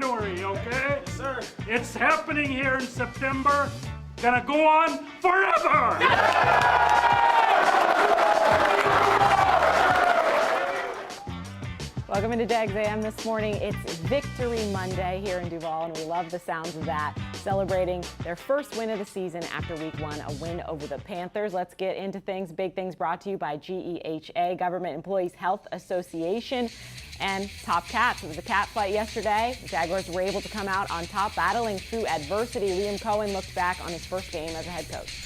January, okay? Yes, sir. It's happening here in September. Gonna go on forever! Welcome into Jags A.M. this morning. It's Victory Monday here in Duval, and we love the sounds of that. Celebrating their first win of the season after week one, a win over the Panthers. Let's get into things. Big things brought to you by GEHA, Government Employees Health Association, and Top Cats. It was a cat fight yesterday. The Jaguars were able to come out on top, battling through adversity. Liam Cohen looked back on his first game as a head coach.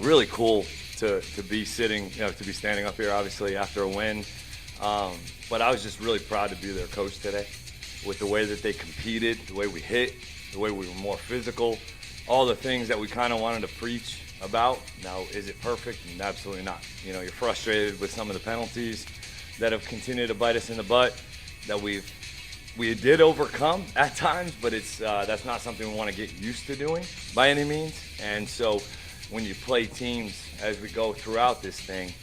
Really cool to be sitting, to be standing up here, obviously, after a win. But I was just really proud to be their coach today with the way that they competed, the way we hit, the way we were more physical, all the things that we kind of wanted to preach about. Now, is it perfect? Absolutely not. You're frustrated with some of the penalties that have continued to bite us in the butt that we did overcome at times, but that's not something we want to get used to doing by any means. And so when you play teams as we go throughout this thing,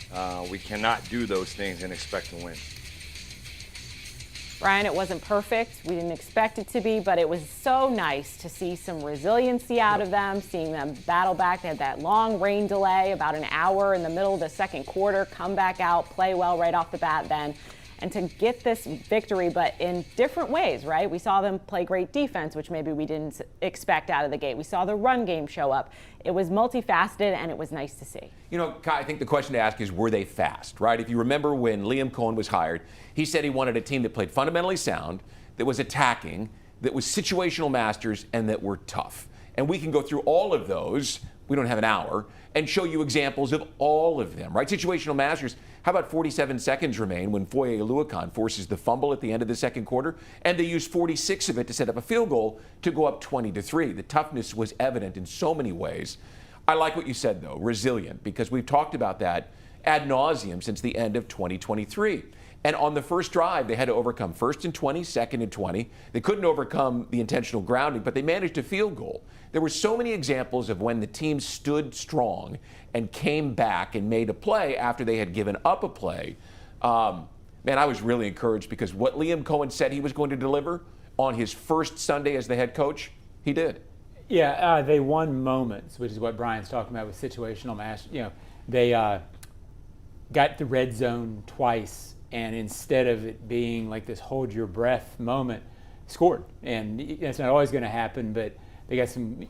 we cannot do those things and expect to win. Brian, it wasn't perfect. We didn't expect it to be, but it was so nice to see some resiliency out of them, seeing them battle back. They had that long rain delay, about an hour in the middle of the second quarter, come back out, play well right off the bat then. And to get this victory, but in different ways, right? We saw them play great defense, which maybe we didn't expect out of the gate. We saw the run game show up. It was multifaceted, and it was nice to see. Kai, I think the question to ask is, were they fast, right? If you remember when Liam Cohen was hired, he said he wanted a team that played fundamentally sound, that was attacking, that was situational masters, and that were tough. And we can go through all of those, we don't have an hour, and show you examples of all of them, right? Situational masters. How about 47 seconds remain when Foye Oluokun forces the fumble at the end of the second quarter, and they use 46 of it to set up a field goal to go up 20-3. The toughness was evident in so many ways. I like what you said, though, resilient, because we've talked about that ad nauseum since the end of 2023. And on the first drive, they had to overcome 1st and 20, 2nd and 20. They couldn't overcome the intentional grounding, but they managed a field goal. There were so many examples of when the team stood strong and came back and made a play after they had given up a play. Man, I was really encouraged because what Liam Cohen said he was going to deliver on his first Sunday as the head coach, he did. Yeah, they won moments, which is what Brian's talking about with situational mastery. They got the red zone twice, and instead of it being like this hold your breath moment, scored. And it's not always going to happen, but they got some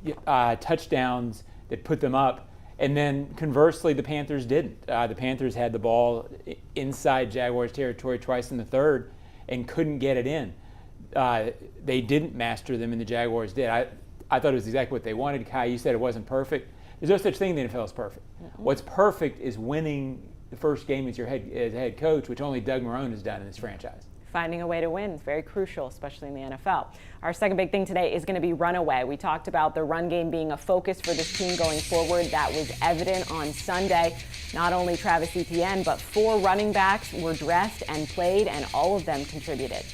touchdowns that put them up. And then conversely, the Panthers didn't. The Panthers had the ball inside Jaguars territory twice in the third and couldn't get it in. They didn't master them, and the Jaguars did. I thought it was exactly what they wanted. Kai, you said it wasn't perfect. There's no such thing in the NFL as perfect. Mm-hmm. What's perfect is winning the first game as your head coach, which only Doug Marrone has done in this franchise. Finding a way to win is very crucial, especially in the NFL. Our second big thing today is going to be runaway. We talked about the run game being a focus for this team going forward. That was evident on Sunday. Not only Travis Etienne, but 4 running backs were dressed and played, and all of them contributed.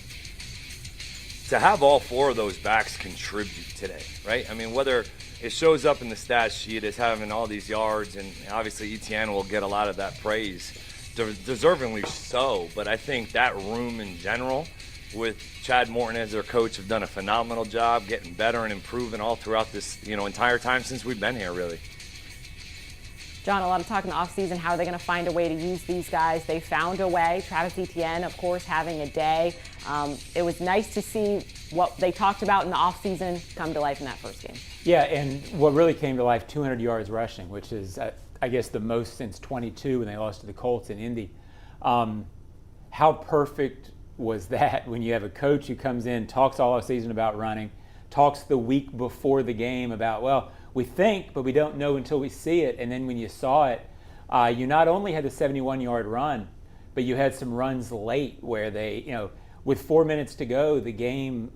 To have all 4 of those backs contribute today, right? I mean, whether it shows up in the stat sheet as having all these yards, and obviously Etienne will get a lot of that praise, deservingly so, but I think that room in general with Chad Morton as their coach have done a phenomenal job getting better and improving all throughout this entire time since we've been here, really. John, a lot of talk in the offseason, how are they going to find a way to use these guys? They found a way. Travis Etienne, of course, having a day. It was nice to see what they talked about in the offseason come to life in that first game. Yeah, and what really came to life, 200 yards rushing, which is, I guess, the most since 22 when they lost to the Colts in Indy. How perfect was that when you have a coach who comes in, talks all season about running, talks the week before the game about, well, we think, but we don't know until we see it. And then when you saw it, you not only had the 71-yard run, but you had some runs late where they, with 4 minutes to go, the game,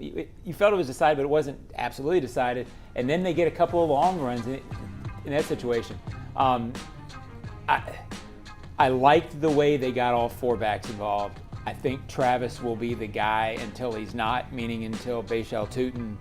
you felt it was decided, but it wasn't absolutely decided. And then they get a couple of long runs in that situation. I liked the way they got all 4 backs involved. I think Travis will be the guy until he's not, meaning until Bashal Tutin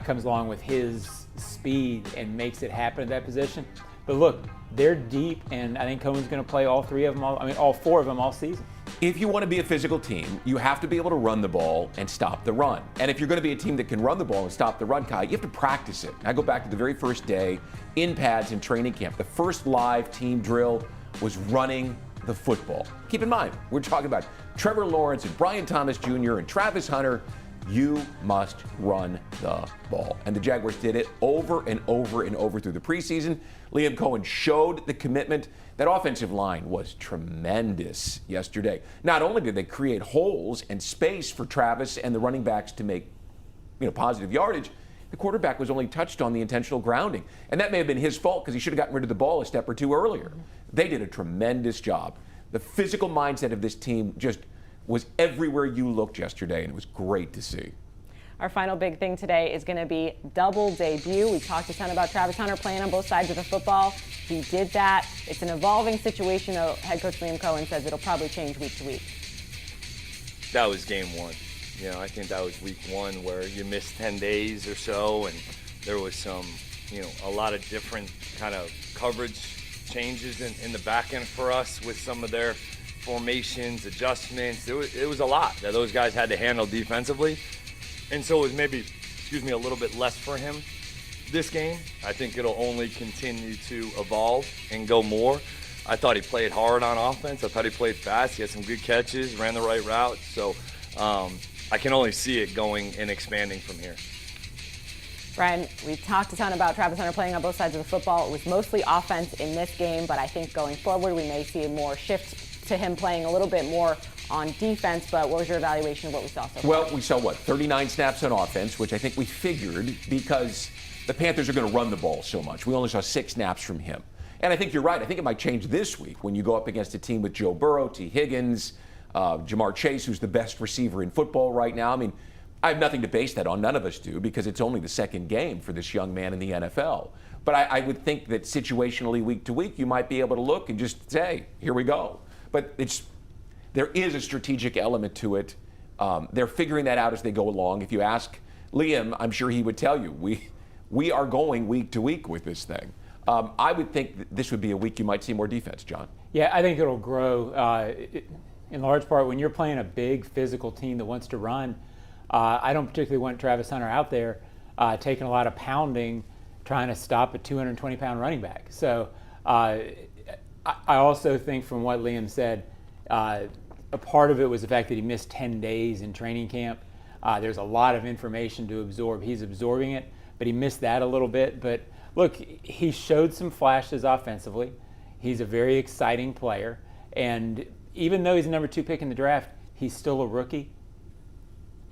comes along with his speed and makes it happen at that position. But look, they're deep, and I think Cohen's going to play all 4 of them all season. If you want to be a physical team, you have to be able to run the ball and stop the run. And if you're going to be a team that can run the ball and stop the run, Kai, you have to practice it. I go back to the very first day in pads in training camp. The first live team drill was running the football. Keep in mind, we're talking about Trevor Lawrence and Brian Thomas Jr. and Travis Hunter. You must run the ball. And the Jaguars did it over and over and over through the preseason. Liam Cohen showed the commitment. That offensive line was tremendous yesterday. Not only did they create holes and space for Travis and the running backs to make, positive yardage, the quarterback was only touched on the intentional grounding. And that may have been his fault because he should have gotten rid of the ball a step or two earlier. They did a tremendous job. The physical mindset of this team just was everywhere you looked yesterday, and it was great to see. Our final big thing today is going to be double debut. We talked a ton about Travis Hunter playing on both sides of the football. He did that. It's an evolving situation, though. Head coach Liam Cohen says it'll probably change week to week. That was game one. I think that was week one where you missed 10 days or so, and there was some, a lot of different kind of coverage changes in the back end for us with some of their formations, adjustments. It was a lot that those guys had to handle defensively. And so it was maybe, a little bit less for him this game. I think it'll only continue to evolve and go more. I thought he played hard on offense. I thought he played fast. He had some good catches, ran the right route. So I can only see it going and expanding from here. Brian, we talked a ton about Travis Hunter playing on both sides of the football. It was mostly offense in this game, but I think going forward we may see a more shift to him playing a little bit more on defense. But what was your evaluation of what we saw so far? Well, we saw 39 snaps on offense, which I think we figured because the Panthers are going to run the ball so much. We only saw 6 snaps from him. And I think you're right. I think it might change this week when you go up against a team with Joe Burrow, T. Higgins, Jamar Chase, who's the best receiver in football right now. I mean, I have nothing to base that on. None of us do, because it's only the second game for this young man in the NFL. But I would think that situationally, week to week, you might be able to look and just say, here we go. But there is a strategic element to it. They're figuring that out as they go along. If you ask Liam, I'm sure he would tell you, we are going week to week with this thing. I would think that this would be a week you might see more defense, John. Yeah, I think it'll grow in large part when you're playing a big physical team that wants to run. I don't particularly want Travis Hunter out there taking a lot of pounding, trying to stop a 220-pound running back. So I also think from what Liam said, a part of it was the fact that he missed 10 days in training camp. There's a lot of information to absorb. He's absorbing it, but he missed that a little bit. But look, he showed some flashes offensively. He's a very exciting player. And even though he's the number 2 pick in the draft, he's still a rookie.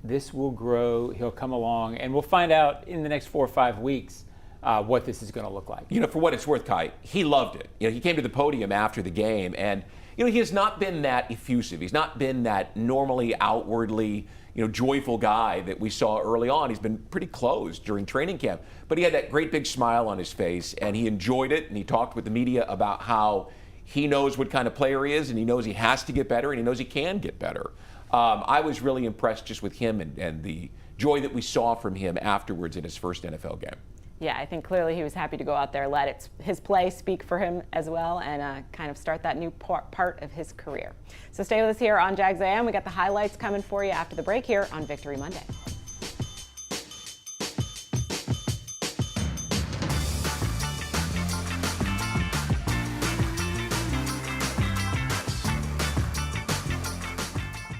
This will grow. He'll come along, and we'll find out in the next 4 or 5 weeks what this is going to look like. For what it's worth, Kai, he loved it. He came to the podium after the game, and he has not been that effusive. He's not been that normally outwardly, joyful guy that we saw early on. He's been pretty closed during training camp, but he had that great big smile on his face, and he enjoyed it. And he talked with the media about how he knows what kind of player he is, and he knows he has to get better, and he knows he can get better. I was really impressed just with him and the joy that we saw from him afterwards in his first NFL game. Yeah, I think clearly he was happy to go out there, let his play speak for him as well, and kind of start that new part of his career. So stay with us here on Jags A.M. We got the highlights coming for you after the break here on Victory Monday.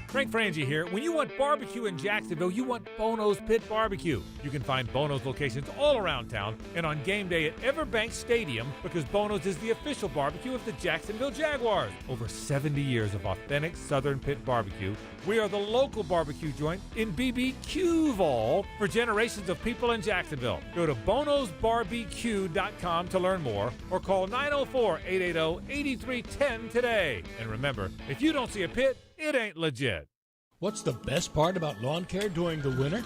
Frank Frangie here. When you want barbecue in Jacksonville, you want Bono's Pit Barbecue. You can find Bono's locations all around town and on game day at Everbank Stadium, because Bono's is the official barbecue of the Jacksonville Jaguars. Over 70 years of authentic Southern Pit Barbecue. We are the local barbecue joint in BBQval for generations of people in Jacksonville. Go to bonosbarbecue.com to learn more, or call 904-880-8310 today. And remember, if you don't see a pit, it ain't legit. What's the best part about lawn care during the winter?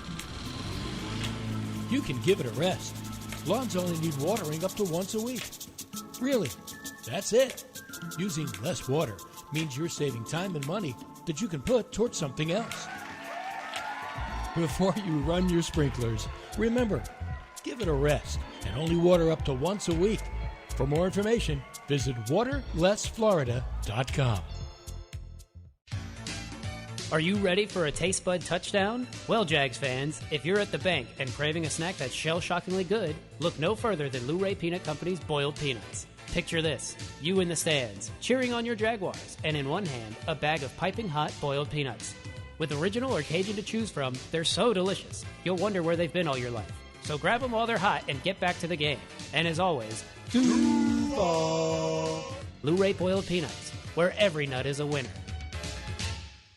You can give it a rest. Lawns only need watering up to once a week. Really, that's it. Using less water means you're saving time and money that you can put towards something else. Before you run your sprinklers, remember, give it a rest and only water up to once a week. For more information, visit waterlessflorida.com. Are you ready for a taste bud touchdown? Well, Jags fans, if you're at the bank and craving a snack that's shell-shockingly good, look no further than Luray Peanut Company's boiled peanuts. Picture this, you in the stands, cheering on your Jaguars, and in one hand, a bag of piping hot boiled peanuts. With original or Cajun to choose from, they're so delicious, you'll wonder where they've been all your life. So grab them while they're hot and get back to the game. And as always, Duval! Luray boiled peanuts, where every nut is a winner.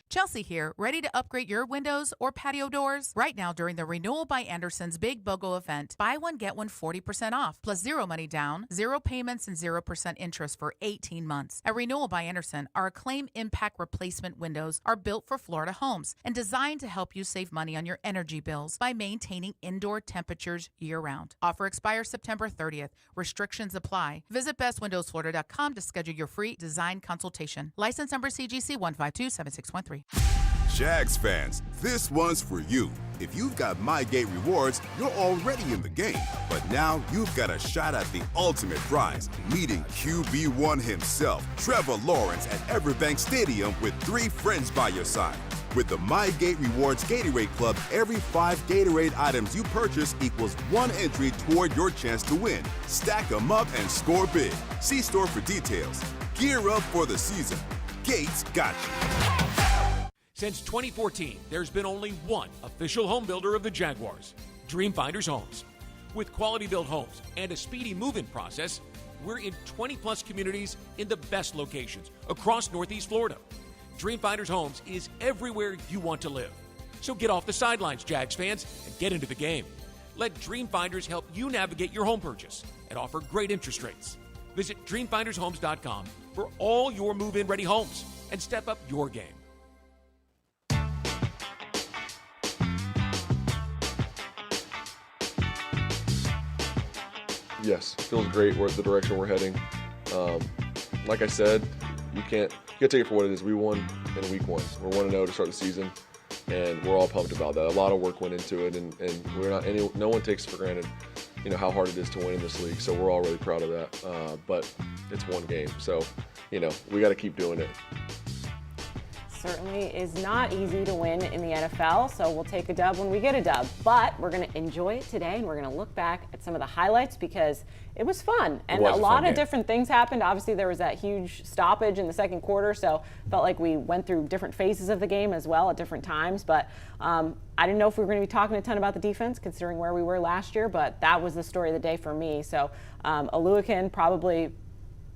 Chelsea here, ready to upgrade your windows or patio doors? Right now during the Renewal by Anderson's Big BOGO event, buy one, get one 40% off, plus zero money down, 0 payments, and 0% interest for 18 months. At Renewal by Anderson, our Acclaim Impact Replacement windows are built for Florida homes and designed to help you save money on your energy bills by maintaining indoor temperatures year-round. Offer expires September 30th. Restrictions apply. Visit bestwindowsflorida.com to schedule your free design consultation. License number CGC 1527613. Jags fans, this one's for you. If you've got MyGate rewards, you're already in the game. But now you've got a shot at the ultimate prize, meeting QB1 himself, Trevor Lawrence, at Everbank Stadium with 3 friends by your side. With the MyGate Rewards Gatorade Club, every 5 Gatorade items you purchase equals 1 entry toward your chance to win. Stack them up and score big. See store for details. Gear up for the season. Gates got you. Since 2014, there's been only one official home builder of the Jaguars, Dreamfinders Homes. With quality-built homes and a speedy move-in process, we're in 20-plus communities in the best locations across Northeast Florida. Dreamfinders Homes is everywhere you want to live. So get off the sidelines, Jags fans, and get into the game. Let Dreamfinders help you navigate your home purchase and offer great interest rates. Visit DreamfindersHomes.com for all your move-in ready homes and step up your game. Yes, feels great. We're at the direction we're heading. Like I said, you can't take it for what it is. We won in week 1. We're 1-0 to start the season, and we're all pumped about that. A lot of work went into it, and we're not. No one takes for granted, how hard it is to win in this league. So we're all really proud of that. But it's one game, so we got to keep doing it. Certainly is not easy to win in the NFL, so we'll take a dub when we get a dub. But we're going to enjoy it today, and we're going to look back at some of the highlights because it was fun. And a lot of different things happened. Obviously, there was that huge stoppage in the second quarter, so felt like we went through different phases of the game as well at different times. But I didn't know if we were going to be talking a ton about the defense, considering where we were last year, but that was the story of the day for me. So Oluwakin probably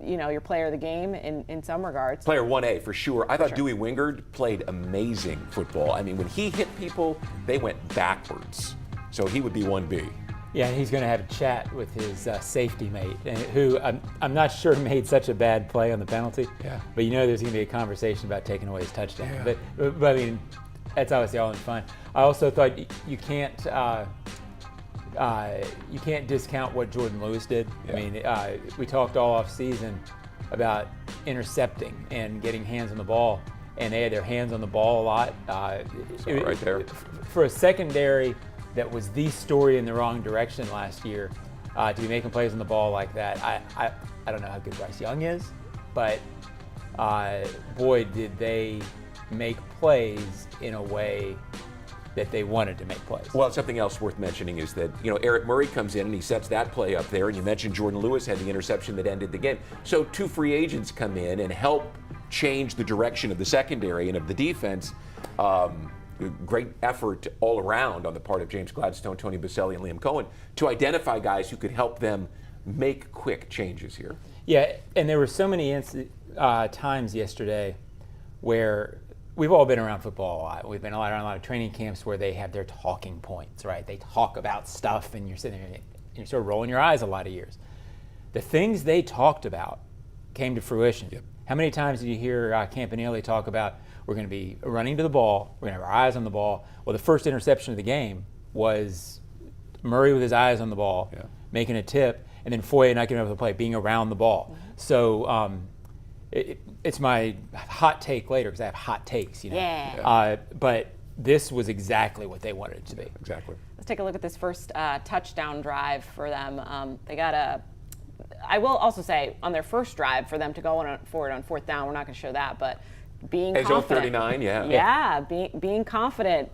your player of the game in some regards. Player 1A for sure. I thought Dewey Wingard played amazing football. I mean, when he hit people, they went backwards. So he would be 1B. Yeah, he's going to have a chat with his safety mate, who I'm not sure made such a bad play on the penalty. Yeah. But there's going to be a conversation about taking away his touchdown. Yeah. But I mean, that's obviously all in fun. I also thought you can't discount what Jordan Lewis did. Yeah. I mean, we talked all off season about intercepting and getting hands on the ball, and they had their hands on the ball a lot. Right there. For a secondary that was the story in the wrong direction last year, to be making plays on the ball like that, I don't know how good Bryce Young is, but boy, did they make plays in a way that they wanted to make plays. Well, something else worth mentioning is that, Eric Murray comes in and he sets that play up there, and you mentioned Jordan Lewis had the interception that ended the game. So 2 free agents come in and help change the direction of the secondary and of the defense. Great effort all around on the part of James Gladstone, Tony Baselli, and Liam Cohen to identify guys who could help them make quick changes here. Yeah, and there were so many times yesterday where we've all been around football a lot. We've been around a lot of training camps where they have their talking points, right? They talk about stuff, and you're sitting there and you're sort of rolling your eyes a lot of years. The things they talked about came to fruition. Yep. How many times did you hear Campanelli talk about, we're going to be running to the ball, we're going to have our eyes on the ball? Well, the first interception of the game was Murray with his eyes on the ball, making a tip, and then Foye not getting over the play, being around the ball. Mm-hmm. So it's my hot take later, because I have hot takes, Yeah. But this was exactly what they wanted it to be. Exactly. Let's take a look at this first touchdown drive for them. They got I will also say, on their first drive, for them to go forward on 4th down, we're not going to show that, but being His confident. 39, yeah. Yeah, being confident,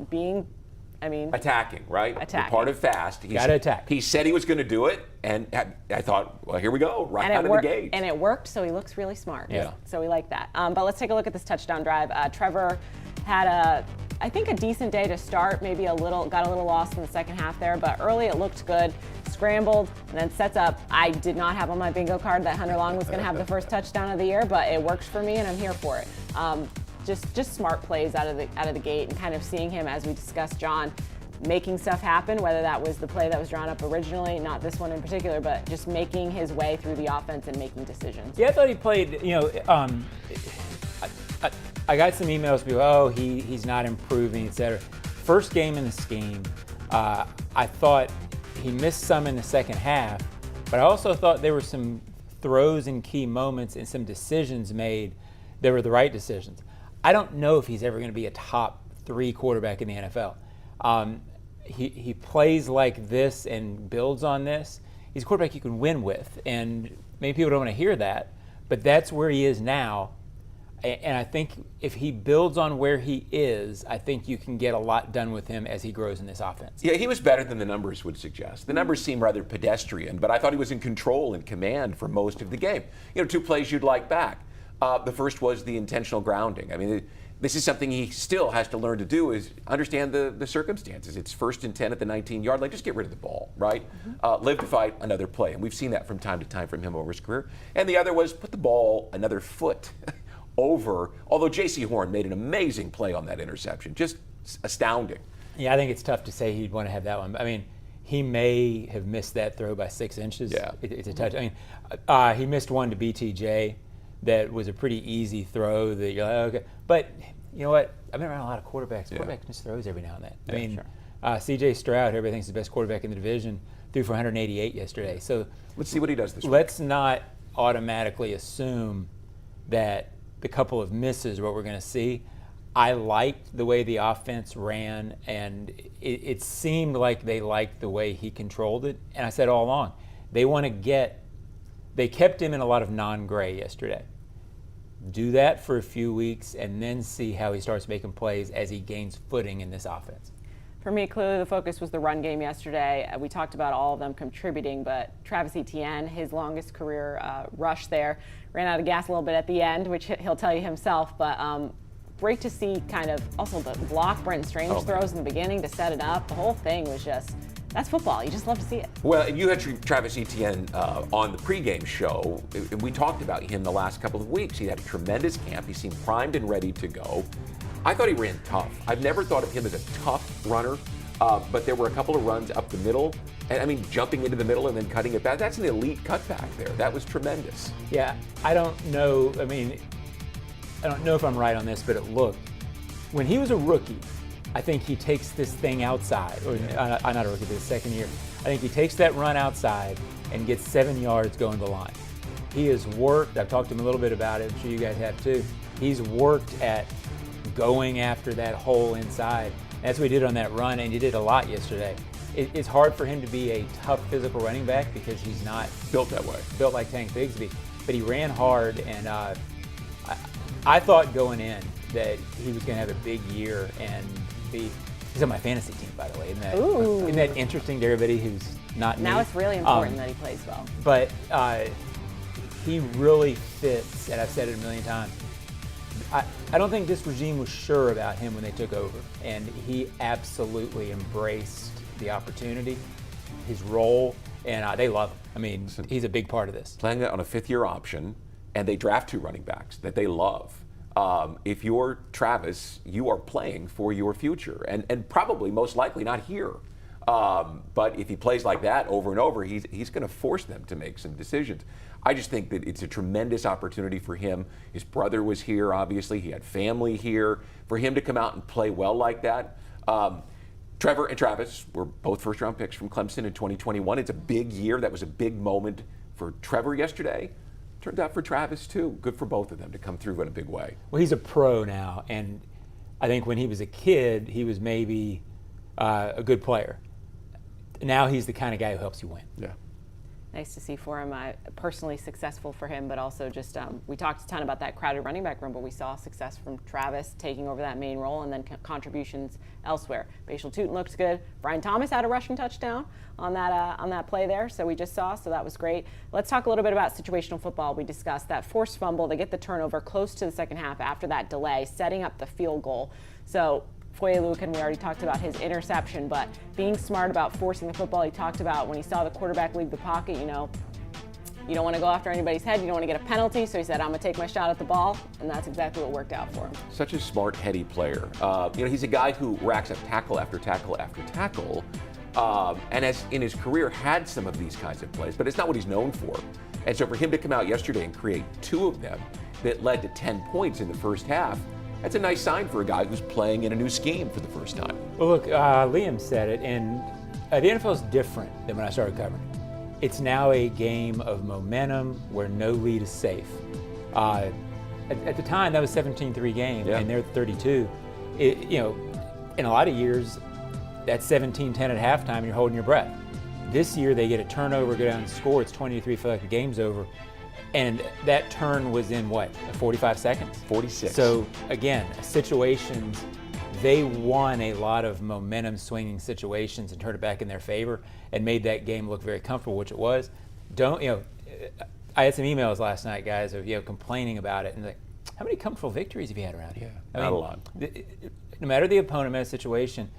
attacking, right? Attacking. You're part of fast. Got to attack. He said he was going to do it, and I thought, well, here we go, right out of the gate. And it worked, so he looks really smart. Yeah. So we like that. But let's take a look at this touchdown drive. Trevor had I think a decent day to start, got a little lost in the second half there, but early it looked good, scrambled, and then sets up. I did not have on my bingo card that Hunter Long was going to have the first touchdown of the year, but it works for me, and I'm here for it. Just smart plays out of the gate, and kind of seeing him, as we discussed, John, making stuff happen, whether that was the play that was drawn up originally, not this one in particular, but just making his way through the offense and making decisions. Yeah, I thought he played, I got some emails, people, he's not improving, etc. First game in the scheme, I thought he missed some in the second half, but I also thought there were some throws in key moments and some decisions made that were the right decisions. I don't know if he's ever going to be a top 3 quarterback in the NFL. He plays like this and builds on this. He's a quarterback you can win with, and maybe people don't want to hear that, but that's where he is now. And I think if he builds on where he is, I think you can get a lot done with him as he grows in this offense. Yeah, he was better than the numbers would suggest. The numbers seem rather pedestrian, but I thought he was in control and command for most of the game. 2 plays you'd like back. The first was the intentional grounding. I mean, this is something he still has to learn to do, is understand the circumstances. It's 1st and 10 at the 19-yard line. Just get rid of the ball, right? Live to fight another play. And we've seen that from time to time from him over his career. And the other was put the ball another foot over, although J.C. Horn made an amazing play on that interception. Just astounding. Yeah, I think it's tough to say he'd want to have that one. I mean, he may have missed that throw by 6 inches. Yeah. It's a touch. I mean, he missed one to BTJ that was a pretty easy throw that you're like, okay. But you know what? I've been around a lot of quarterbacks. Quarterbacks miss throws every now and then. I mean, C.J. Stroud, everybody thinks is the best quarterback in the division, threw for 188 yesterday. So let's see what he does this week. Let's not automatically assume that the couple of misses are what we're going to see. I liked the way the offense ran, and it seemed like they liked the way he controlled it. And I said all along, they kept him in a lot of non-gray yesterday. Do that for a few weeks and then see how he starts making plays as he gains footing in this offense. For me, clearly the focus was the run game yesterday. We talked about all of them contributing, but Travis Etienne, his longest career rush there, ran out of gas a little bit at the end, which he'll tell you himself, but great to see kind of also the block Brenton Strange throws in the beginning to set it up. The whole thing was just, that's football. You just love to see it. Well, and you had Travis Etienne on the pregame show, and we talked about him the last couple of weeks. He had a tremendous camp. He seemed primed and ready to go. I thought he ran tough. I've never thought of him as a tough runner, but there were a couple of runs up the middle, and I mean jumping into the middle and then cutting it back. That's an elite cutback there. That was tremendous. Yeah, I don't know. I mean, I don't know if I'm right on this, but it looked, when he was a rookie, I think he takes this thing outside, or not a rookie, but his second year. I think he takes that run outside and gets 7 yards going the line. He has worked, I've talked to him a little bit about it, I'm sure you guys have too. He's worked at going after that hole inside. That's what he did on that run, and he did a lot yesterday. It's hard for him to be a tough physical running back because he's not built that way, built like Tank Bigsby. But he ran hard, and I thought going in that he was going to have a big year and he's on my fantasy team, by the way. Isn't that interesting to everybody who's not now me? It's really important that he plays well. But he really fits, and I've said it a million times. I don't think this regime was sure about him when they took over, and he absolutely embraced the opportunity, his role, and they love him. I mean, he's a big part of this. Playing on a 5th-year option, and they draft 2 running backs that they love. If you're Travis, you are playing for your future, and probably most likely not here. But if he plays like that over and over, he's going to force them to make some decisions. I just think that it's a tremendous opportunity for him. His brother was here, obviously. He had family here. For him to come out and play well like that. Trevor and Travis were both first-round picks from Clemson in 2021. It's a big year. That was a big moment for Trevor yesterday. Turned out for Travis, too. Good for both of them to come through in a big way. Well, he's a pro now, and I think when he was a kid, he was maybe a good player. Now he's the kind of guy who helps you win. Yeah. Nice to see for him. Personally successful for him, but also just we talked a ton about that crowded running back room, but we saw success from Travis taking over that main role and then contributions elsewhere. Bashal Tootin looked good. Brian Thomas had a rushing touchdown on that play there, so we just saw, so that was great. Let's talk a little bit about situational football. We discussed that forced fumble. They get the turnover close to the second half after that delay, setting up the field goal. So Foye Lucan, we already talked about his interception, but being smart about forcing the football. He talked about when he saw the quarterback leave the pocket, you don't want to go after anybody's head. You don't want to get a penalty. So he said, I'm going to take my shot at the ball. And that's exactly what worked out for him. Such a smart, heady player. He's a guy who racks up tackle after tackle after tackle. And has, in his career, had some of these kinds of plays, but it's not what he's known for. And so for him to come out yesterday and create 2 of them that led to 10 points in the first half, that's a nice sign for a guy who's playing in a new scheme for the first time. Well, look, Liam said it, and the NFL is different than when I started covering. It's now a game of momentum where no lead is safe. At the time, that was 17-3 game, and they're 32. In a lot of years, that's 17-10 at halftime, and you're holding your breath. This year, they get a turnover, go down and score. It's 20-3, feel like the game's over. And that turn was in what, 45 seconds? 46. So again, situations, they won a lot of momentum swinging situations and turned it back in their favor and made that game look very comfortable, which it was. I had some emails last night, guys, of complaining about it and like, how many comfortable victories have you had around here? Not a lot. No matter the opponent, matter the situation,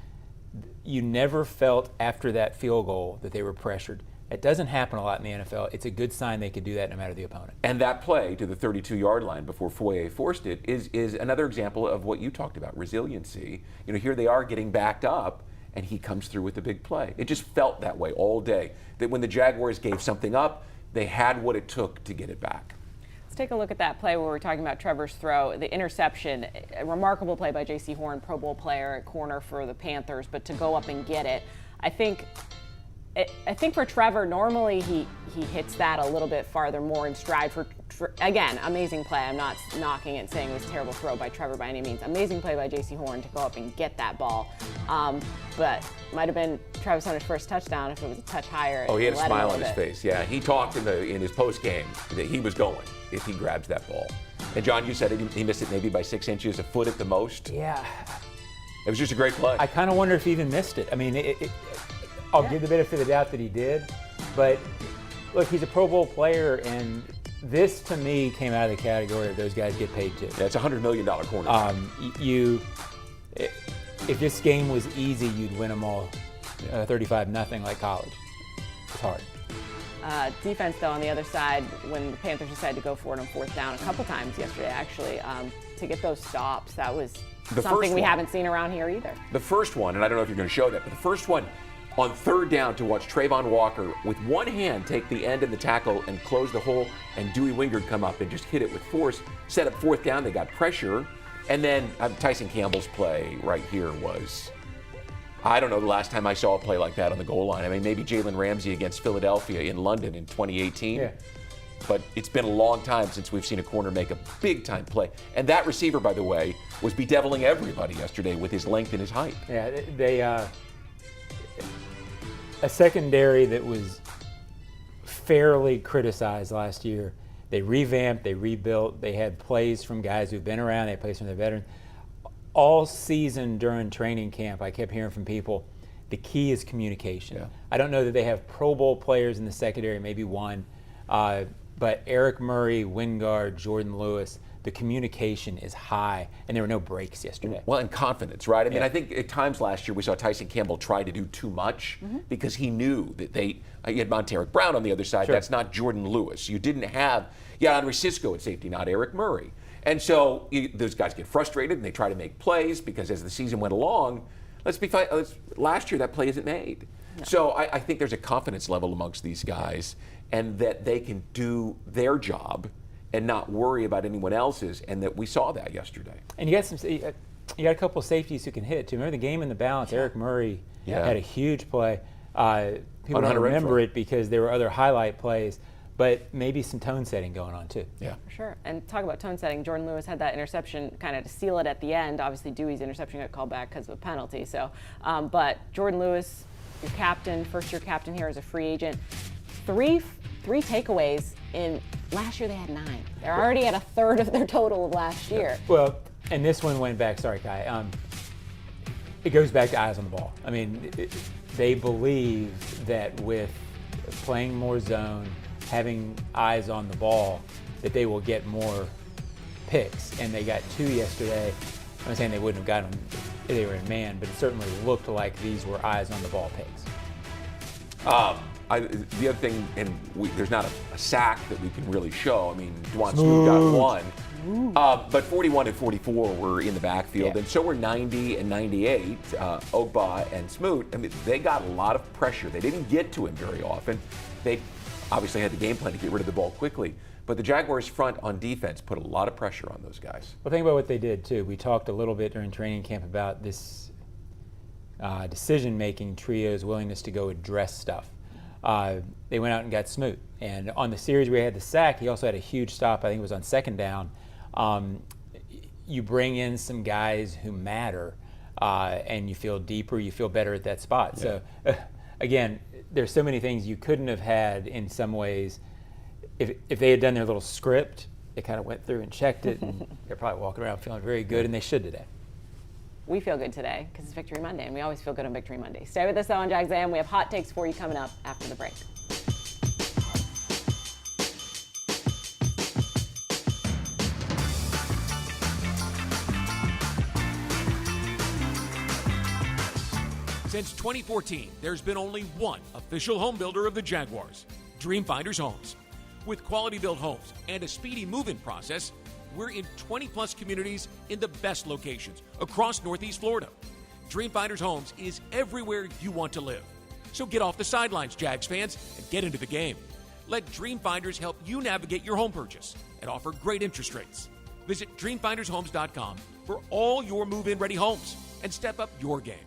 you never felt after that field goal that they were pressured. It doesn't happen a lot in the NFL. It's a good sign they could do that no matter the opponent. And that play to the 32-yard line before Foye forced it is another example of what you talked about, resiliency. Here they are getting backed up, and he comes through with the big play. It just felt that way all day, that when the Jaguars gave something up, they had what it took to get it back. Let's take a look at that play where we're talking about Trevor's throw, the interception. A remarkable play by J.C. Horn, Pro Bowl player at corner for the Panthers, but to go up and get it, I think for Trevor, normally he hits that a little bit farther, more in stride. Again, amazing play. I'm not knocking it, saying it was a terrible throw by Trevor by any means. Amazing play by J.C. Horn to go up and get that ball. But might have been Travis Hunter's first touchdown if it was a touch higher. Oh, he had a smile on his face. Yeah, he talked in his post game that he was going if he grabs that ball. And John, you said he missed it maybe by 6 inches, a foot at the most. Yeah. It was just a great play. I kind of wonder if he even missed it. I mean, I'll give the benefit of the doubt that he did, but look, he's a Pro Bowl player, and this to me came out of the category of those guys get paid too. Yeah, it's a $100 million corner. If this game was easy, you'd win them all 35-0 like college. It's hard. Defense, though, on the other side, when the Panthers decided to go for it on 4th down a couple times yesterday, actually, to get those stops, that was something we haven't seen around here either. The first one, and I don't know if you're going to show that, but the first one on 3rd down to watch Trayvon Walker with one hand take the end of the tackle and close the hole, and Dewey Wingard come up and just hit it with force, set up 4th down, they got pressure, and then Tyson Campbell's play right here was, I don't know the last time I saw a play like that on the goal line. I mean, maybe Jalen Ramsey against Philadelphia in London in 2018. Yeah. But it's been a long time since we've seen a corner make a big-time play. And that receiver, by the way, was bedeviling everybody yesterday with his length and his height. Yeah, they a secondary that was fairly criticized last year. They revamped, they rebuilt, they had plays from guys who've been around, they had plays from their veterans. All season during training camp, I kept hearing from people, the key is communication. Yeah. I don't know that they have Pro Bowl players in the secondary, maybe one, but Eric Murray, Wingard, Jordan Lewis, the communication is high, and there were no breaks yesterday. Well, and confidence, right? I mean, I think at times last year we saw Tyson Campbell try to do too much because he knew that you had Monteric Brown on the other side. Sure. That's not Jordan Lewis. You didn't have Andre Cisco at safety, not Eric Murray. And so those guys get frustrated and they try to make plays because as the season went along, last year that play isn't made. No. So I think there's a confidence level amongst these guys and that they can do their job and not worry about anyone else's, and that we saw that yesterday. And you got a couple of safeties who can hit too. Remember the game in the balance? Eric Murray had a huge play. People don't remember it because there were other highlight plays, but maybe some tone setting going on too. Yeah, for sure. And talk about tone setting. Jordan Lewis had that interception kind of to seal it at the end. Obviously, Dewey's interception got called back because of a penalty. So, but Jordan Lewis, your captain, first-year captain here as a free agent. 3 takeaways in last year. They had 9. They're already at a third of their total of last year. Well, and this one went back. Sorry, Kai. It goes back to eyes on the ball. I mean, they believe that with playing more zone, having eyes on the ball, that they will get more picks. And they got 2 yesterday. I'm not saying they wouldn't have gotten them if they were in man, but it certainly looked like these were eyes on the ball picks. The other thing, and there's not a sack that we can really show. I mean, Dwan Smoot got 1. But 41 and 44 were in the backfield, and so were 90 and 98, Ogba and Smoot. I mean, they got a lot of pressure. They didn't get to him very often. They obviously had the game plan to get rid of the ball quickly. But the Jaguars front on defense put a lot of pressure on those guys. Well, think about what they did, too. We talked a little bit during training camp about this decision-making trio's willingness to go address stuff. They went out and got Smoot. And on the series where he had the sack, he also had a huge stop. I think it was on 2nd down. You bring in some guys who matter, and you feel deeper, you feel better at that spot. Yeah. So, again, there's so many things you couldn't have had in some ways. If they had done their little script, they kind of went through and checked it, and they're probably walking around feeling very good, and they should today. We feel good today because it's Victory Monday, and we always feel good on Victory Monday. Stay with us, though, on Jags A.M. We have hot takes for you coming up after the break. Since 2014, there's been only one official home builder of the Jaguars, Dreamfinders Homes. With quality-built homes and a speedy move-in process, we're in 20-plus communities in the best locations across Northeast Florida. Dreamfinders Homes is everywhere you want to live. So get off the sidelines, Jags fans, and get into the game. Let Dreamfinders help you navigate your home purchase and offer great interest rates. Visit dreamfindershomes.com for all your move-in ready homes and step up your game.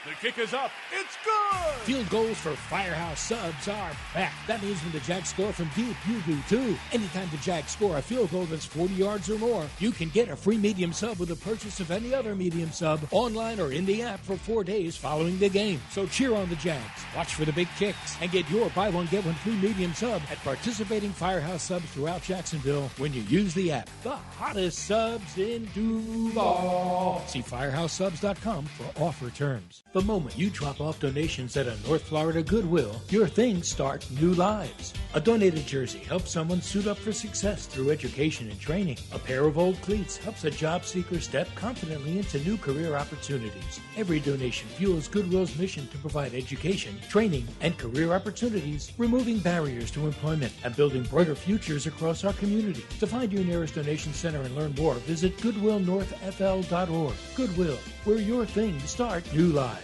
The kick is up. It's good! Field goals for Firehouse Subs are back. That means when the Jags score from deep, you do too. Anytime the Jags score a field goal that's 40 yards or more, you can get a free medium sub with the purchase of any other medium sub online or in the app for 4 days following the game. So cheer on the Jags, watch for the big kicks, and get your buy one, get one free medium sub at participating Firehouse Subs throughout Jacksonville when you use the app. The hottest subs in Duval. See firehousesubs.com for offer terms. The moment you drop off donations at a North Florida Goodwill, your things start new lives. A donated jersey helps someone suit up for success through education and training. A pair of old cleats helps a job seeker step confidently into new career opportunities. Every donation fuels Goodwill's mission to provide education, training, and career opportunities, removing barriers to employment and building brighter futures across our community. To find your nearest donation center and learn more, visit goodwillnorthfl.org. Goodwill, where your things start new lives.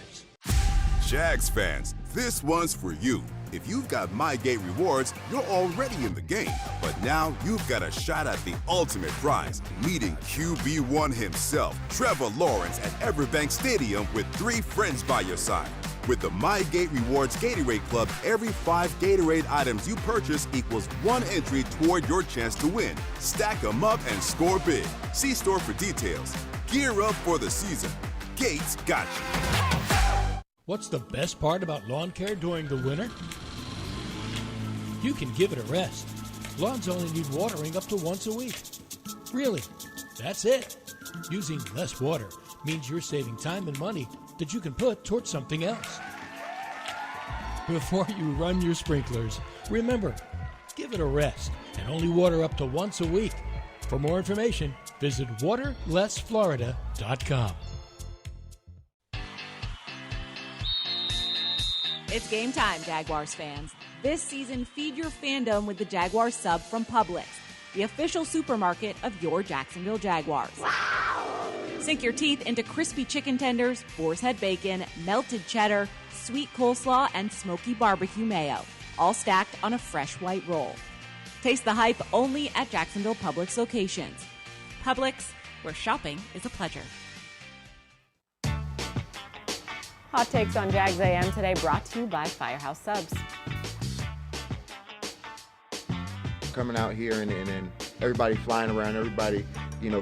Jags fans, this one's for you. If you've got MyGate rewards, you're already in the game. But now you've got a shot at the ultimate prize, meeting QB1 himself, Trevor Lawrence, at Everbank Stadium with 3 friends by your side. With the MyGate Rewards Gatorade Club, every 5 Gatorade items you purchase equals 1 entry toward your chance to win. Stack them up and score big. See store for details. Gear up for the season. Gates got you. What's the best part about lawn care during the winter? You can give it a rest. Lawns only need watering up to once a week. Really, that's it. Using less water means you're saving time and money that you can put towards something else. Before you run your sprinklers, remember, give it a rest and only water up to once a week. For more information, visit waterlessflorida.com. It's game time, Jaguars fans. This season, feed your fandom with the Jaguars sub from Publix, the official supermarket of your Jacksonville Jaguars. Wow! Sink your teeth into crispy chicken tenders, boar's head bacon, melted cheddar, sweet coleslaw, and smoky barbecue mayo, all stacked on a fresh white roll. Taste the hype only at Jacksonville Publix locations. Publix, where shopping is a pleasure. Hot takes on Jags A.M. today, brought to you by Firehouse Subs. Coming out here and everybody flying around, everybody,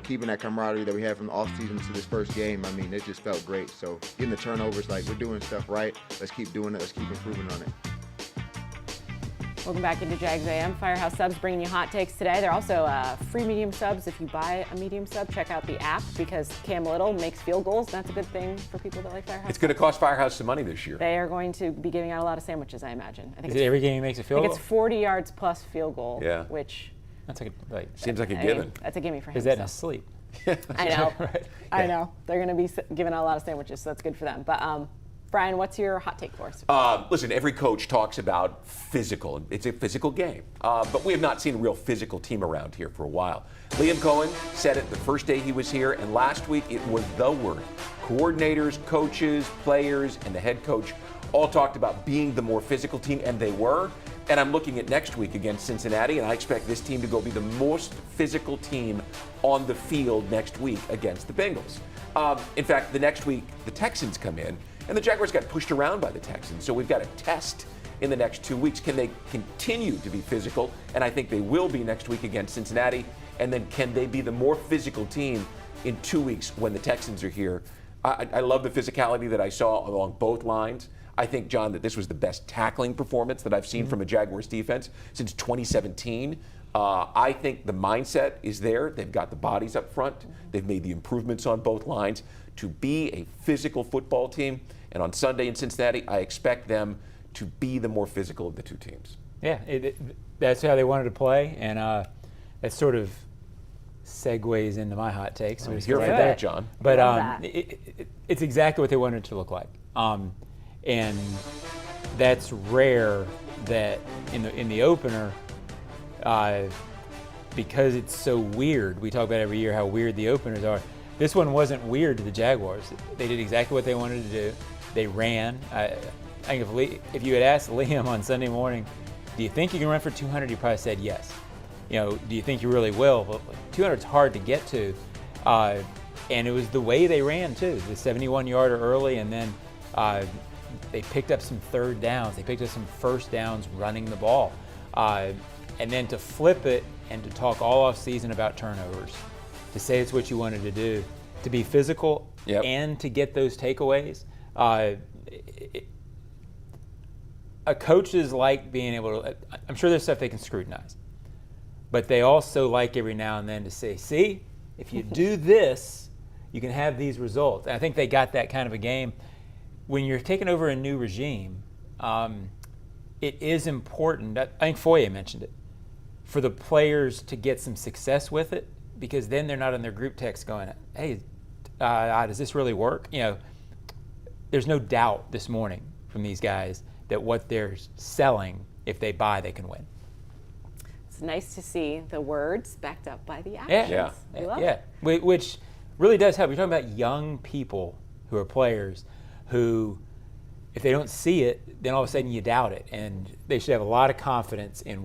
keeping that camaraderie that we had from the offseason to this first game, I mean, it just felt great. So getting the turnovers, like, we're doing stuff right. Let's keep doing it. Let's keep improving on it. Welcome back into Jags A.M. Firehouse Subs bringing you hot takes today. They're also free medium subs. If you buy a medium sub, check out the app because Cam Little makes field goals. That's a good thing for people that like Firehouse. It's going to cost Firehouse some money this year. They are going to be giving out a lot of sandwiches, I imagine. I think Is it every game he makes a field goal? I think it's 40 yards plus field goal, Yeah. which That's seems like a I given. mean, that's a gimme for him. Is that in so. his sleep? I know. Right. I know. They're going to be giving out a lot of sandwiches, so that's good for them. But Brian, what's your hot take for us? Listen, every coach talks about physical. It's a physical game. But we have not seen a real physical team around here for a while. Liam Cohen said it the first day he was here, and last week it was the word. Coordinators, coaches, players, and the head coach all talked about being the more physical team, and they were. And I'm looking at next week against Cincinnati, and I expect this team to go be the most physical team on the field next week against the Bengals. In fact, the next week, the Texans come in, and the Jaguars got pushed around by the Texans. So we've got a test in the next 2 weeks. Can they continue to be physical? And I think they will be next week against Cincinnati. And then can they be the more physical team in 2 weeks when the Texans are here? I love the physicality that I saw along both lines. I think, John, that this was the best tackling performance that I've seen from a Jaguars defense since 2017. I think the mindset is there. They've got the bodies up front. They've made the improvements on both lines to be a physical football team. And on Sunday in Cincinnati, I expect them to be the more physical of the two teams. Yeah, that's how they wanted to play, and that sort of segues into my hot takes. I was here for that, John. But it's exactly what they wanted it to look like. And that's rare that in the opener, because it's so weird. We talk about every year how weird the openers are. This one wasn't weird to the Jaguars. They did exactly what they wanted to do. They ran. I think if you had asked Liam on Sunday morning, do you think you can run for 200? He probably said yes. Do you think you really will? Well, 200 is hard to get to. And it was the way they ran, too. The 71-yarder early, and then they picked up some third downs. They picked up some first downs running the ball. And then to flip it and to talk all off season about turnovers, to say it's what you wanted to do, to be physical and to get those takeaways. Coaches like being able to, I'm sure there's stuff they can scrutinize, but they also like every now and then to say, see, if you do this, you can have these results. And I think they got that kind of a game. When you're taking over a new regime, it is important, I think Foye mentioned it, for the players to get some success with it, because then they're not in their group text going, hey, does this really work? There's no doubt this morning from these guys that what they're selling, if they buy, they can win. It's nice to see the words backed up by the actions. We love it. Which really does help. You're talking about young people who are players who, if they don't see it, then all of a sudden you doubt it. And they should have a lot of confidence in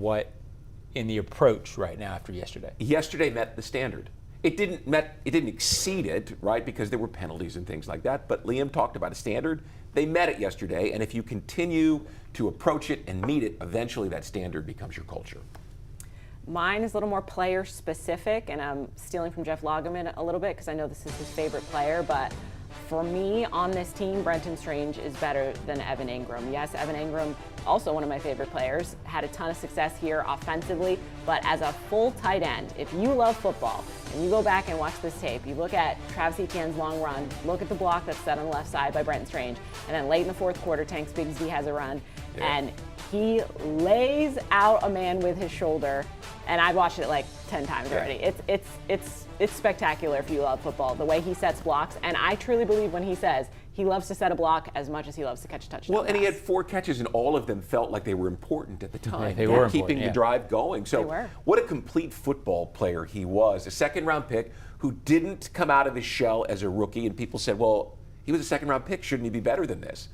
the approach right now after yesterday. Yesterday met the standard. It didn't exceed it, right, because there were penalties and things like that. But Liam talked about a standard. They met it yesterday, and if you continue to approach it and meet it, eventually that standard becomes your culture. Mine is a little more player specific, and I'm stealing from Jeff Lageman a little bit because I know this is his favorite player, but for me on this team, Brenton Strange is better than Evan Ingram. Yes, Evan Ingram, also one of my favorite players, had a ton of success here offensively, but as a full tight end, if you love football and you go back and watch this tape, you look at Travis Etienne's long run, look at the block that's set on the left side by Brenton Strange, and then late in the fourth quarter, Tank Bigsby has a run, and he lays out a man with his shoulder, and I've watched it like 10 times already. It's spectacular if you love football, the way he sets blocks, and I truly believe when he says he loves to set a block as much as he loves to catch a touchdown. Well, and he had 4 catches, and all of them felt like they were important at the time. They were keeping the drive going. So what a complete football player he was. A second-round pick who didn't come out of his shell as a rookie, and people said, well, he was a second-round pick. Shouldn't he be better than this?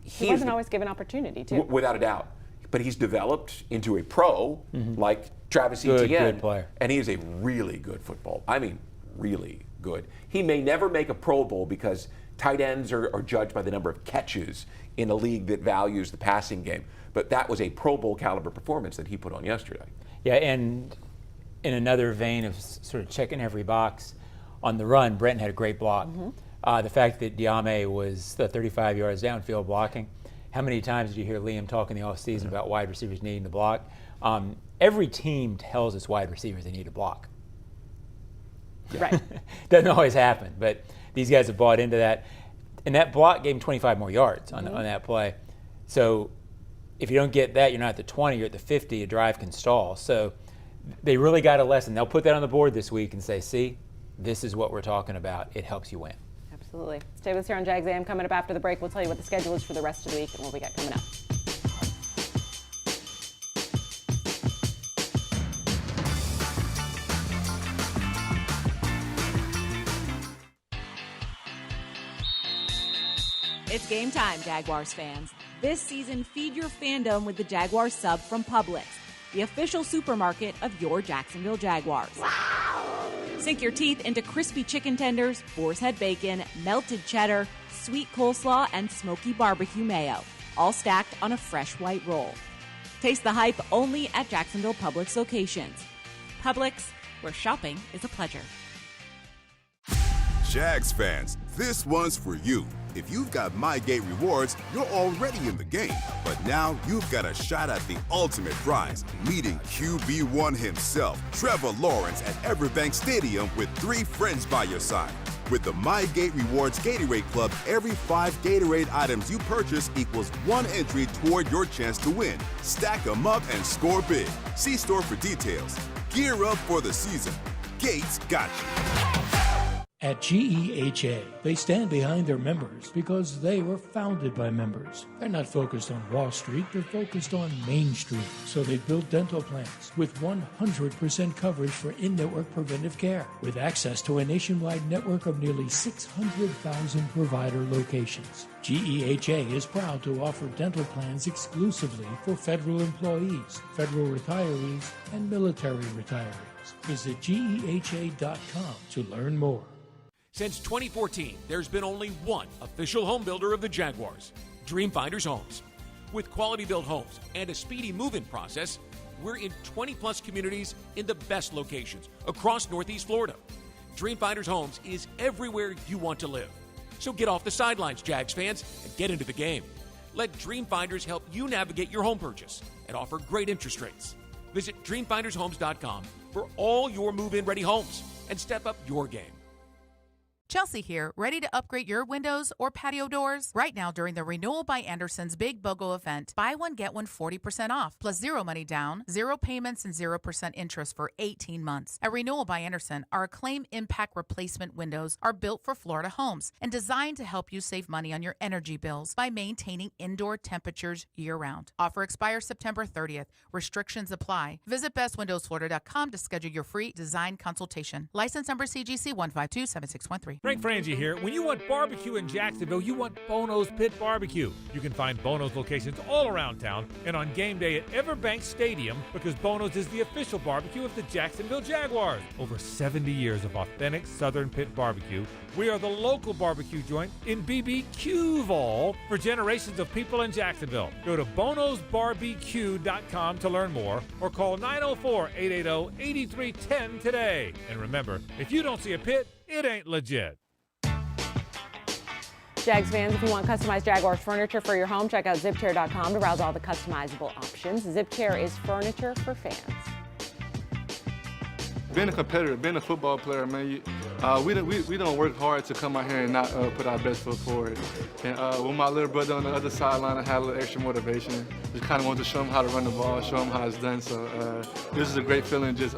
He wasn't always given opportunity, too. Without a doubt. But he's developed into a pro like Travis Etienne. Good player. And he is a really good football. I mean, really good. He may never make a Pro Bowl because tight ends are judged by the number of catches in a league that values the passing game. But that was a Pro Bowl caliber performance that he put on yesterday. Yeah, and in another vein of sort of checking every box, on the run, Brenton had a great block. The fact that A.M was 35 yards downfield blocking, how many times did you hear Liam talk in the offseason about wide receivers needing to block? Every team tells its wide receivers they need to block. Right. Doesn't always happen, but these guys have bought into that. And that block gave him 25 more yards on that play. So if you don't get that, you're not at the 20, you're at the 50, a drive can stall. So they really got a lesson. They'll put that on the board this week and say, see, this is what we're talking about. It helps you win. Absolutely. Stay with us here on Jags A.M. Coming up after the break, we'll tell you what the schedule is for the rest of the week and what we got coming up. It's game time, Jaguars fans. This season, feed your fandom with the Jaguars sub from Publix, the official supermarket of your Jacksonville Jaguars. Sink your teeth into crispy chicken tenders, boar's head bacon, melted cheddar, sweet coleslaw, and smoky barbecue mayo, all stacked on a fresh white roll. Taste the hype only at Jacksonville Publix locations. Publix, where shopping is a pleasure. Jags fans, this one's for you. If you've got MyGate rewards, you're already in the game. But now you've got a shot at the ultimate prize, meeting QB1 himself, Trevor Lawrence, at Everbank Stadium with 3 friends by your side. With the MyGate Rewards Gatorade Club, every 5 Gatorade items you purchase equals 1 entry toward your chance to win. Stack them up and score big. See store for details. Gear up for the season. Gates got you. At GEHA, they stand behind their members because they were founded by members. They're not focused on Wall Street, they're focused on Main Street. So they build dental plans with 100% coverage for in-network preventive care, with access to a nationwide network of nearly 600,000 provider locations. GEHA is proud to offer dental plans exclusively for federal employees, federal retirees, and military retirees. Visit GEHA.com to learn more. Since 2014, there's been only one official home builder of the Jaguars, Dreamfinders Homes. With quality-built homes and a speedy move-in process, we're in 20-plus communities in the best locations across Northeast Florida. Dreamfinders Homes is everywhere you want to live. So get off the sidelines, Jags fans, and get into the game. Let Dreamfinders help you navigate your home purchase and offer great interest rates. Visit DreamfindersHomes.com for all your move-in ready homes and step up your game. Chelsea here, ready to upgrade your windows or patio doors? Right now during the Renewal by Anderson's Big BOGO event, buy one, get one 40% off, plus 0 money down, 0 payments, and 0% interest for 18 months. At Renewal by Anderson, our Acclaim Impact Replacement windows are built for Florida homes and designed to help you save money on your energy bills by maintaining indoor temperatures year-round. Offer expires September 30th. Restrictions apply. Visit bestwindowsflorida.com to schedule your free design consultation. License number CGC 1527613. Frank Frangie here. When you want barbecue in Jacksonville, you want Bono's Pit Barbecue. You can find Bono's locations all around town and on game day at Everbank Stadium because Bono's is the official barbecue of the Jacksonville Jaguars. Over 70 years of authentic Southern Pit Barbecue, we are the local barbecue joint in BBQval for generations of people in Jacksonville. Go to bonosbarbecue.com to learn more or call 904-880-8310 today. And remember, if you don't see a pit, it ain't legit. Jags fans, if you want customized Jaguars furniture for your home, check out zipchair.com to browse all the customizable options. Zipchair is furniture for fans. Being a competitor, being a football player, man, we don't work hard to come out here and not put our best foot forward. And with my little brother on the other sideline, I had a little extra motivation. Just kind of wanted to show him how to run the ball, show him how it's done. So this is a great feeling, just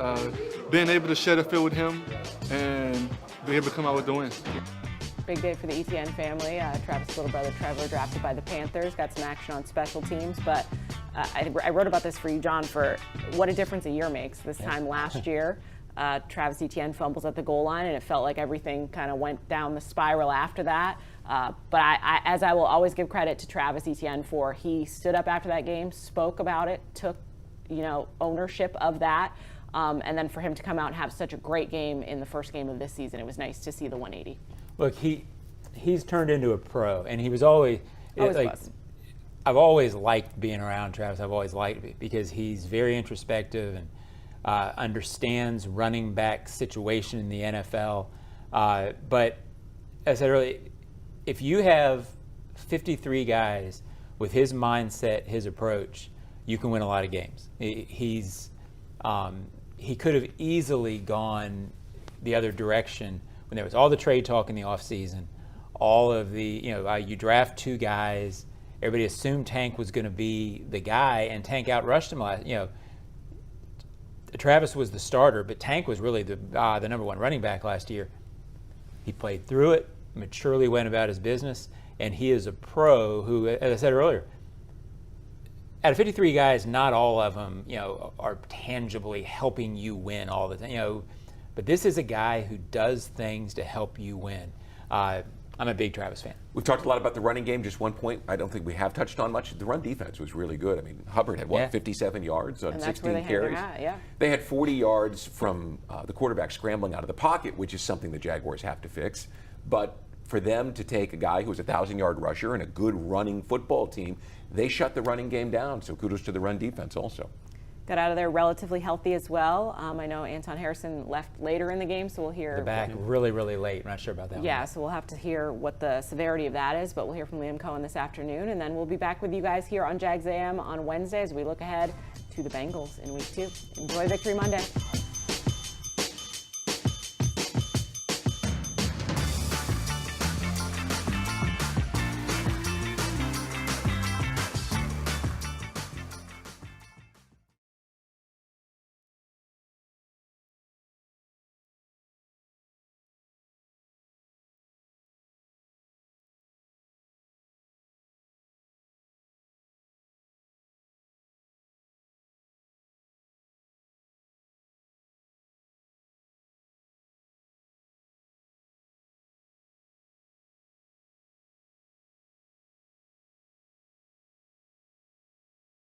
being able to share the field with him and be able to come out with the win. Big day for the ETN family. Travis' little brother Trevor drafted by the Panthers, got some action on special teams, but I wrote about this for you, John, for what a difference a year makes. This time last year, Travis Etienne fumbles at the goal line, and it felt like everything kind of went down the spiral after that. But as I will always give credit to Travis Etienne for, he stood up after that game, spoke about it, took ownership of that, and then for him to come out and have such a great game in the first game of this season, it was nice to see the 180. Look, he's turned into a pro, and he was always was. I've always liked being around Travis. I've always liked it because he's very introspective and understands running back situation in the NFL. But as I said earlier, if you have 53 guys with his mindset, his approach, you can win a lot of games. He could have easily gone the other direction when there was all the trade talk in the offseason, all of the, you draft 2 guys, everybody assumed Tank was going to be the guy, and Tank outrushed him last. Travis was the starter, but Tank was really the number 1 running back last year. He played through it, maturely went about his business, and he is a pro who, as I said earlier, out of 53 guys, not all of them, are tangibly helping you win all the time. But this is a guy who does things to help you win. I'm a big Travis fan. We've talked a lot about the running game. Just one point I don't think we have touched on much. The run defense was really good. I mean, Hubbard had, 57 yards on 16 carries? They had 40 yards from the quarterback scrambling out of the pocket, which is something the Jaguars have to fix. But for them to take a guy who was a 1,000-yard rusher and a good running football team, they shut the running game down. So kudos to the run defense also. Got out of there relatively healthy as well. I know Anton Harrison left later in the game, so we'll hear. The back really, really late. I'm not sure about that one. Yeah, so we'll have to hear what the severity of that is, but we'll hear from Liam Cohen this afternoon, and then we'll be back with you guys here on Jags A.M. on Wednesday as we look ahead to the Bengals in Week 2. Enjoy Victory Monday.